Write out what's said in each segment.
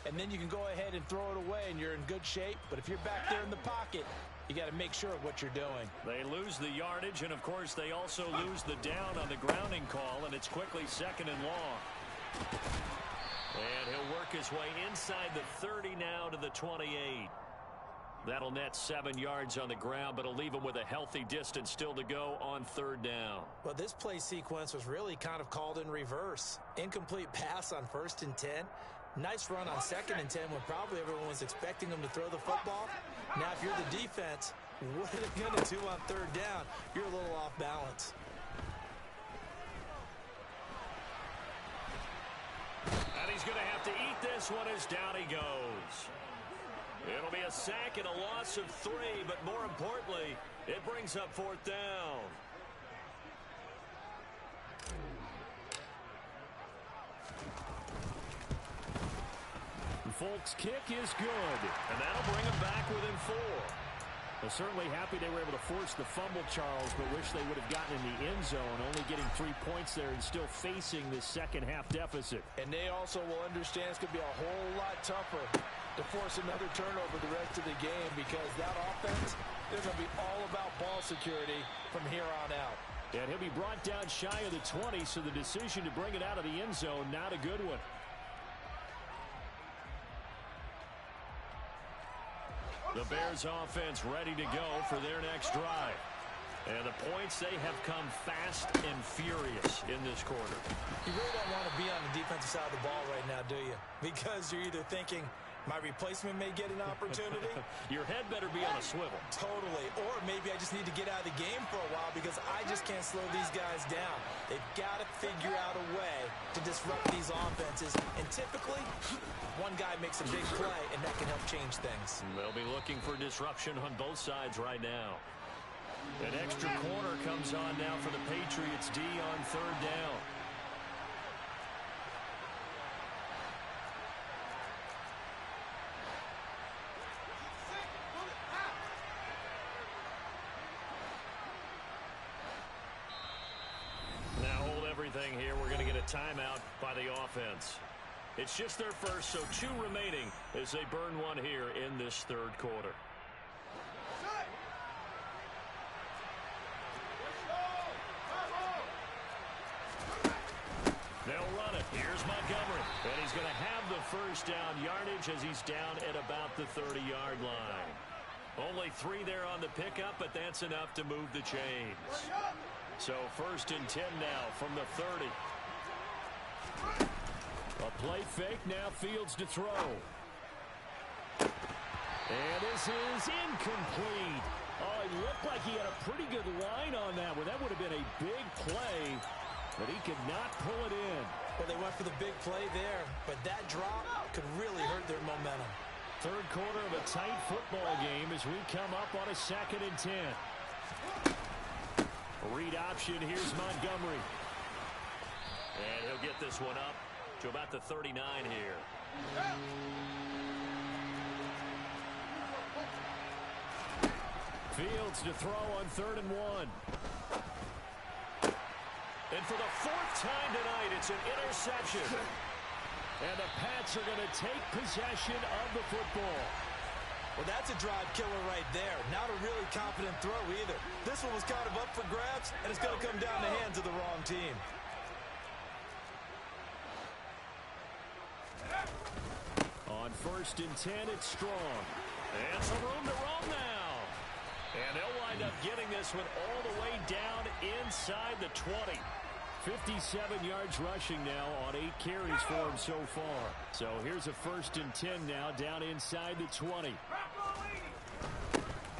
and then you can go ahead and throw it away, and you're in good shape. But if you're back there in the pocket, you got to make sure of what you're doing. They lose the yardage, and, of course, they also lose the down on the grounding call, and it's quickly 2nd and long. And he'll work his way inside the 30 now to the 28. That'll net 7 yards on the ground, but it'll leave him with a healthy distance still to go on 3rd down. Well, this play sequence was really kind of called in reverse. Incomplete pass on 1st and 10. Nice run on 2nd and 10 when probably everyone was expecting him to throw the football. Now, if you're the defense, what are they going to do on 3rd down? You're a little off balance. And he's going to have to eat this one as down he goes. It'll be a sack and a loss of 3, but more importantly, it brings up 4th down. Folk's kick is good, and that'll bring him back within 4. Well, certainly happy they were able to force the fumble, Charles, but wish they would have gotten in the end zone, only getting 3 points there and still facing this second-half deficit. And they also will understand it's going to be a whole lot tougher to force another turnover the rest of the game, because that offense, they're going to be all about ball security from here on out. And he'll be brought down shy of the 20, so the decision to bring it out of the end zone, not a good one. The Bears offense ready to go for their next drive. And the points, they have come fast and furious in this quarter. You really don't want to be on the defensive side of the ball right now, do you? Because you're either thinking, my replacement may get an opportunity. Your head better be on a swivel. Totally. Or maybe I just need to get out of the game for a while because I just can't slow these guys down. They've got to figure out a way to disrupt these offenses. And typically, one guy makes a big play, and that can help change things. They'll be looking for disruption on both sides right now. An extra corner comes on now for the Patriots D on 3rd down. Now hold everything here. We're going to get a timeout by the offense. It's just their first, so 2 remaining as they burn one here in this 3rd quarter. They'll run it. Here's Montgomery. And he's going to have the first down yardage as he's down at about the 30-yard line. Only 3 there on the pickup, but that's enough to move the chains. So 1st and 10 now from the 30. A play fake, now Fields to throw. And this is incomplete. Oh, it looked like he had a pretty good line on that one. That would have been a big play, but he could not pull it in. Well, they went for the big play there, but that drop could really hurt their momentum. 3rd quarter of a tight football game as we come up on a 2nd and 10. Read option, here's Montgomery. And he'll get this one up to about the 39 here. Fields to throw on 3rd and 1. And for the 4th time tonight, it's an interception. And the Pats are going to take possession of the football. Well, that's a drive killer right there. Not a really confident throw either. This one was kind of up for grabs, and it's going to come down the hands of the wrong team. On 1st and 10, it's Strong. And some room to roam now. And they'll wind up getting this one all the way down inside the 20. 57 yards rushing now on 8 carries for him so far. So here's a 1st and 10 now down inside the 20.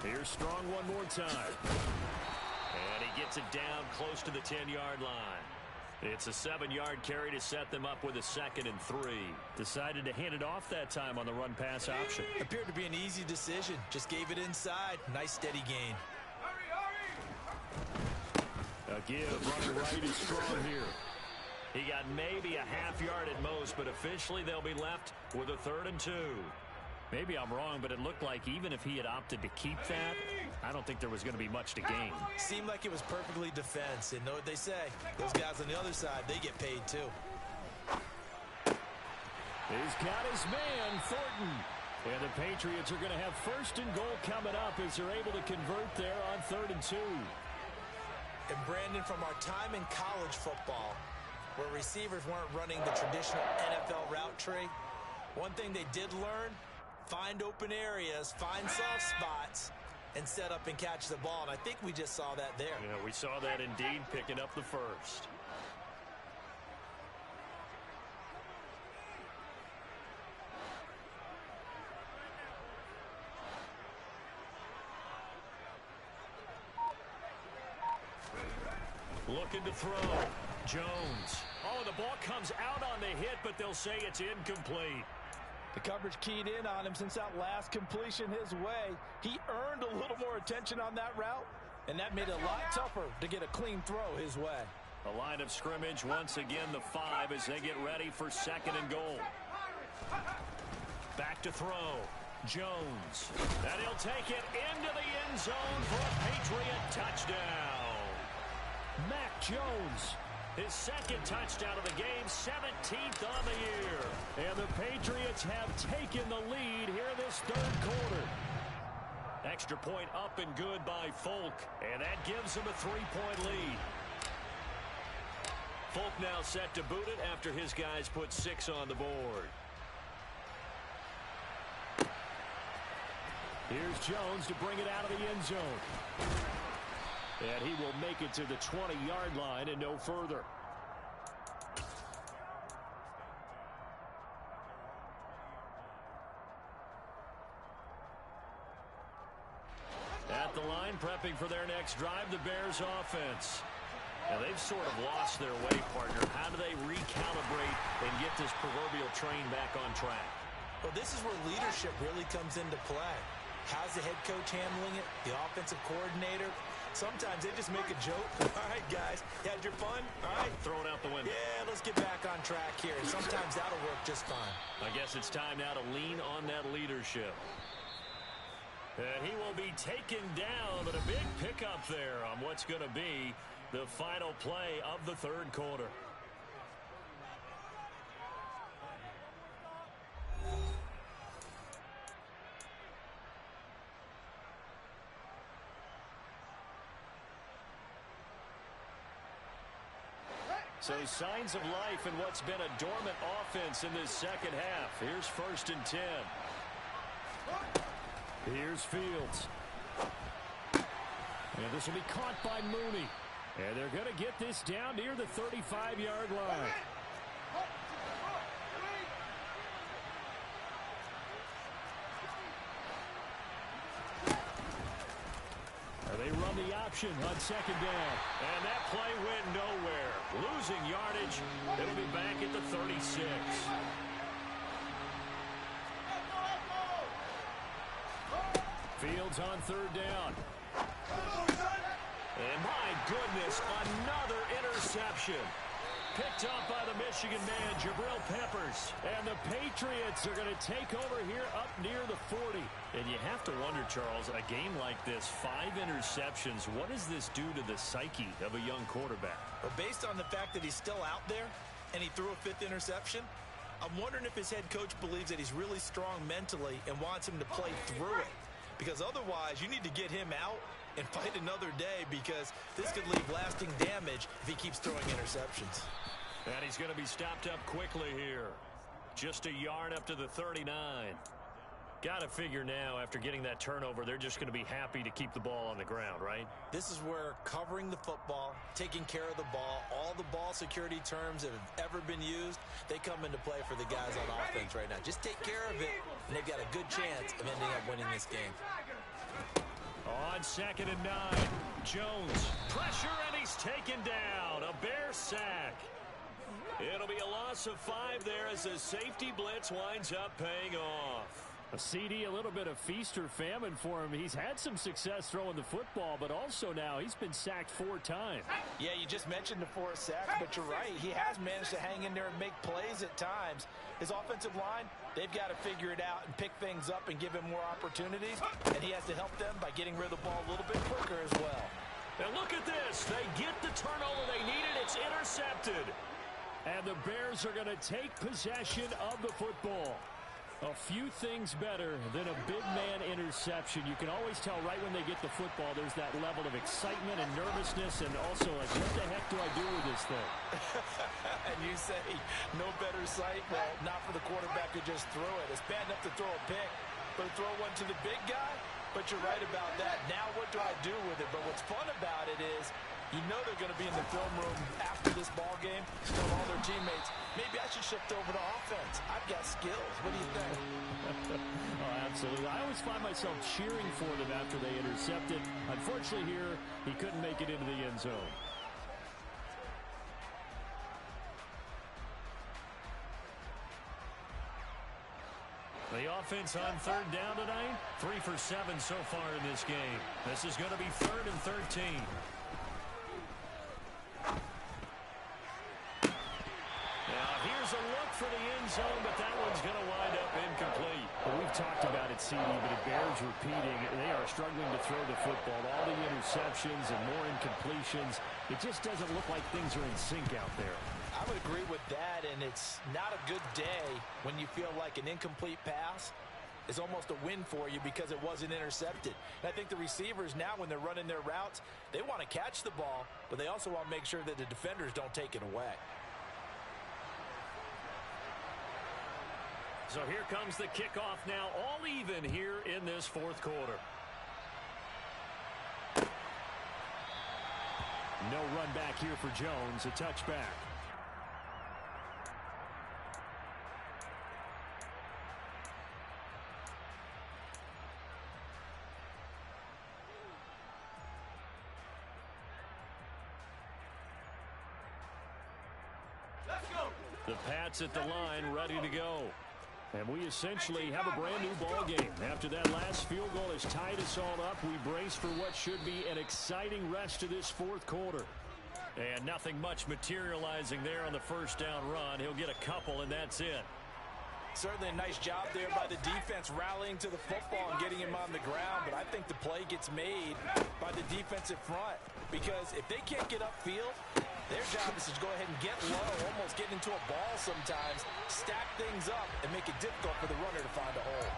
Here's Strong one more time. And he gets it down close to the 10-yard line. It's a 7-yard carry to set them up with a 2nd and 3. Decided to hand it off that time on the run-pass option. Appeared to be an easy decision. Just gave it inside. Nice steady gain. A give running right is Strong here. He got maybe a half yard at most, but officially they'll be left with a 3rd and 2. Maybe I'm wrong, but it looked like even if he had opted to keep that, I don't think there was going to be much to gain. Seemed like it was perfectly defense. And know what they say? Those guys on the other side, they get paid too. He's got his man, Thornton. And the Patriots are going to have first and goal coming up as they're able to convert there on 3rd and 2. And Brandon, from our time in college football, where receivers weren't running the traditional NFL route tree, one thing they did learn, find open areas, find soft spots, and set up and catch the ball. And I think we just saw that there. Yeah, we saw that indeed, picking up the first. Looking to throw. Jones. Oh, the ball comes out on the hit, but they'll say it's incomplete. The coverage keyed in on him since that last completion his way. He earned a little more attention on that route, and that made it a lot tougher to get a clean throw his way. A line of scrimmage, once again the 5 as they get ready for 2nd and goal. Back to throw. Jones. And he'll take it into the end zone for a Patriot touchdown. Mac Jones. His 2nd touchdown of the game, 17th on the year. And the Patriots have taken the lead here in this 3rd quarter. Extra point up and good by Folk. And that gives him a 3-point lead. Folk now set to boot it after his guys put 6 on the board. Here's Jones to bring it out of the end zone. And he will make it to the 20-yard line and no further. At the line, prepping for their next drive, the Bears offense. Now, they've sort of lost their way, partner. How do they recalibrate and get this proverbial train back on track? Well, this is where leadership really comes into play. How's the head coach handling it? The offensive coordinator? Sometimes they just make a joke. All right, guys, you had your fun? All right. Throw it out the window. Yeah, let's get back on track here. And sometimes that'll work just fine. I guess it's time now to lean on that leadership. And he will be taken down, but a big pickup there on what's going to be the final play of the 3rd quarter. So signs of life in what's been a dormant offense in this 2nd half. Here's 1st and 10. Here's Fields. And this will be caught by Mooney. And they're going to get this down near the 35-yard line. They run the option on 2nd down. And that play went nowhere. Losing yardage. It'll be back at the 36. Fields on 3rd down. And my goodness, another interception. Picked up by the Michigan man, Jabril Peppers. And the Patriots are going to take over here up near the 40. And you have to wonder, Charles, a game like this, 5 interceptions, what does this do to the psyche of a young quarterback? But based on the fact that he's still out there and he threw a 5th interception, I'm wondering if his head coach believes that he's really strong mentally and wants him to play through it. Because otherwise, you need to get him out and fight another day, because this could leave lasting damage if he keeps throwing interceptions. And he's going to be stopped up quickly here. Just a yard up to the 39. Got to figure now, after getting that turnover, they're just going to be happy to keep the ball on the ground, right? This is where covering the football, taking care of the ball, all the ball security terms that have ever been used, they come into play for the guys on offense right now. Just take care of it, and they've got a good chance of ending up winning this game. On 2nd and 9, Jones. Pressure, and he's taken down. A Bear sack. It'll be a loss of 5 there as the safety blitz winds up paying off. A CD, a little bit of feast or famine for him. He's had some success throwing the football, but also now he's been sacked 4 times. Yeah, you just mentioned the 4 sacks, but you're right. He has managed to hang in there and make plays at times. His offensive line, they've got to figure it out and pick things up and give him more opportunities, and he has to help them by getting rid of the ball a little bit quicker as well. And look at this. They get the turnover they needed. It's intercepted. And the Bears are going to take possession of the football. A few things better than a big man interception. You can always tell right when they get the football, there's that level of excitement and nervousness, and also like, what the heck do I do with this thing? And you say, no better sight? Well, not for the quarterback to just throw it. It's bad enough to throw a pick, but to throw one to the big guy? But you're right about that. Now what do I do with it? But what's fun about it is, you know they're going to be in the film room after this ball game, tell all their teammates, maybe I should shift over to offense. I've got skills. What do you think? Oh, absolutely. I always find myself cheering for them after they intercepted. Unfortunately here, he couldn't make it into the end zone. The offense on third down tonight, 3 for 7 so far in this game. This is going to be 3rd and 13. Now here's a look for the end zone, but that one's going to wind up incomplete. Well, we've talked about it, CD, but it bears repeating. They are struggling to throw the football. All the interceptions and more incompletions. It just doesn't look like things are in sync out there. I would agree with that, and it's not a good day when you feel like an incomplete pass is almost a win for you because it wasn't intercepted. And I think the receivers now, when they're running their routes, they want to catch the ball, but they also want to make sure that the defenders don't take it away. So here comes the kickoff now, all even here in this fourth quarter. No run back here for Jones, a touchback. The Pats at the line, ready to go. And we essentially have a brand new ball game. After that last field goal has tied us all up, we brace for what should be an exciting rest to this fourth quarter. And nothing much materializing there on the first down run. He'll get a couple, and that's it. Certainly a nice job there by the defense rallying to the football and getting him on the ground, but I think the play gets made by the defensive front because if they can't get upfield, their job is to go ahead and get low, almost get into a ball sometimes, stack things up, and make it difficult for the runner to find a hole.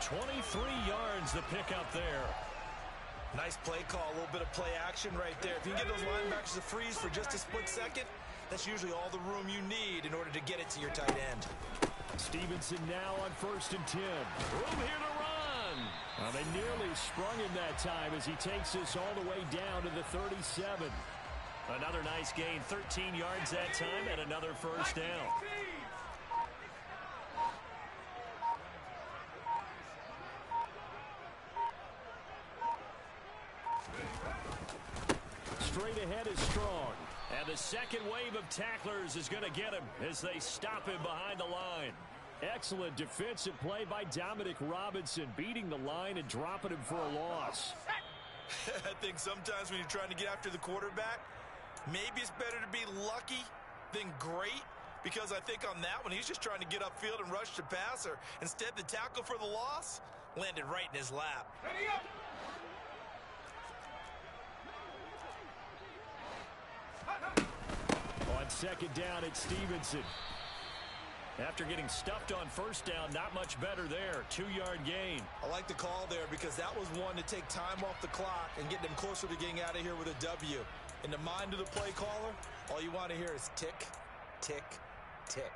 23 yards the pickup there. Nice play call, a little bit of play action right there. If you can get those linebackers to freeze for just a split second, that's usually all the room you need in order to get it to your tight end. Stevenson now on 1st and 10. Room here to run. They nearly sprung him that time as he takes us all the way down to the 37. Another nice gain, 13 yards that time, and another first down. Straight ahead is Strong. And the second wave of tacklers is going to get him as they stop him behind the line. Excellent defensive play by Dominic Robinson, beating the line and dropping him for a loss. I think sometimes when you're trying to get after the quarterback, maybe it's better to be lucky than great, because I think on that one, he's just trying to get upfield and rush the passer. Instead, the tackle for the loss landed right in his lap. Ready up! On second down, it's Stevenson. After getting stuffed on first down, not much better there. 2-yard gain. I like the call there because that was one to take time off the clock and get them closer to getting out of here with a W. In the mind of the play caller, all you want to hear is tick, tick, tick.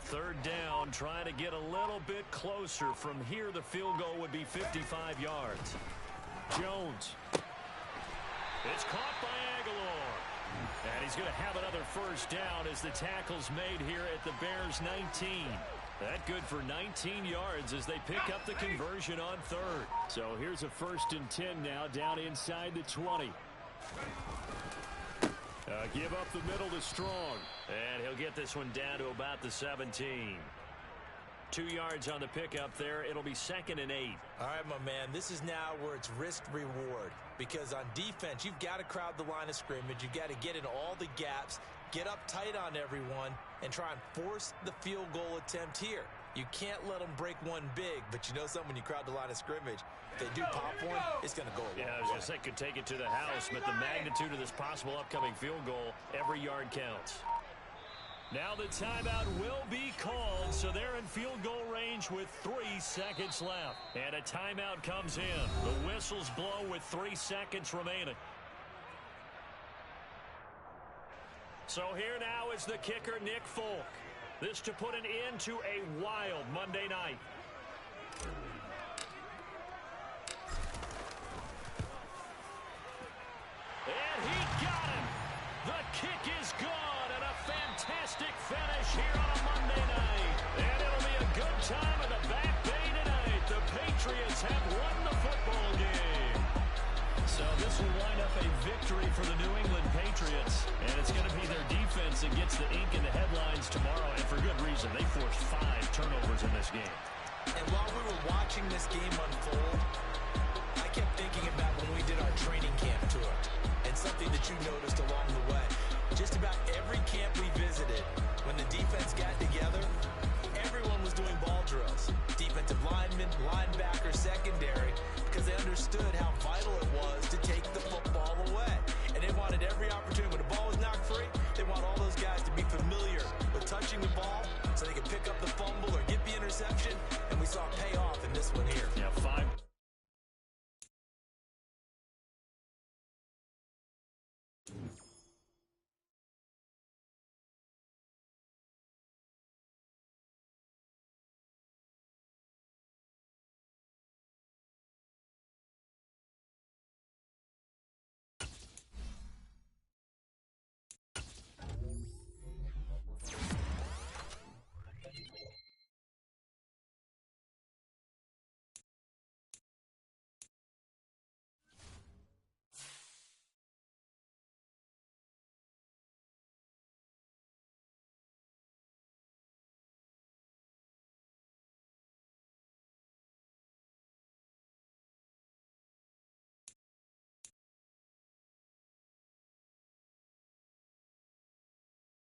Third down, trying to get a little bit closer. From here, the field goal would be 55 yards. Jones. It's caught by Aguilar. And he's going to have another first down as the tackle's made here at the Bears' 19. That good for 19 yards as they pick up the conversion on third. So here's a 1st and 10 now down inside the 20. Give up the middle to Strong. And he'll get this one down to about the 17. 2 yards on the pickup there. It'll be 2nd and 8. All right, my man, this is now where it's risk-reward. Because on defense, you've got to crowd the line of scrimmage. You've got to get in all the gaps, get up tight on everyone, and try and force the field goal attempt here. You can't let them break one big, but you know something, when you crowd the line of scrimmage, if they do pop one, it's going to go away. Yeah, I was going to say, could take it to the house, but the magnitude of this possible upcoming field goal, every yard counts. Now the timeout will be called, so they're in field goal range with 3 seconds left. And a timeout comes in. The whistles blow with 3 seconds remaining. So here now is the kicker, Nick Folk. This to put an end to a wild Monday night. And he got him. The kick is gone, and a fantastic finish here on a Monday night. And it'll be a good time in the Back Bay tonight. The Patriots have won the football game. So this will wind up a victory for the New England Patriots. And it's going to be their defense that gets the ink in the headlines tomorrow. And for good reason. They forced 5 turnovers in this game. And while we were watching this game unfold, I kept thinking about when we did our training camp tour. And something that you noticed along the way. Just about every camp we visited, when the defense got together, everyone was doing ball drills. Defensive linemen, linebackers, secondary, because they understood how vital it was to take the football away. And they wanted every opportunity. When the ball was knocked free, they want all those guys to be familiar with touching the ball so they could pick up the fumble or get the interception. And we saw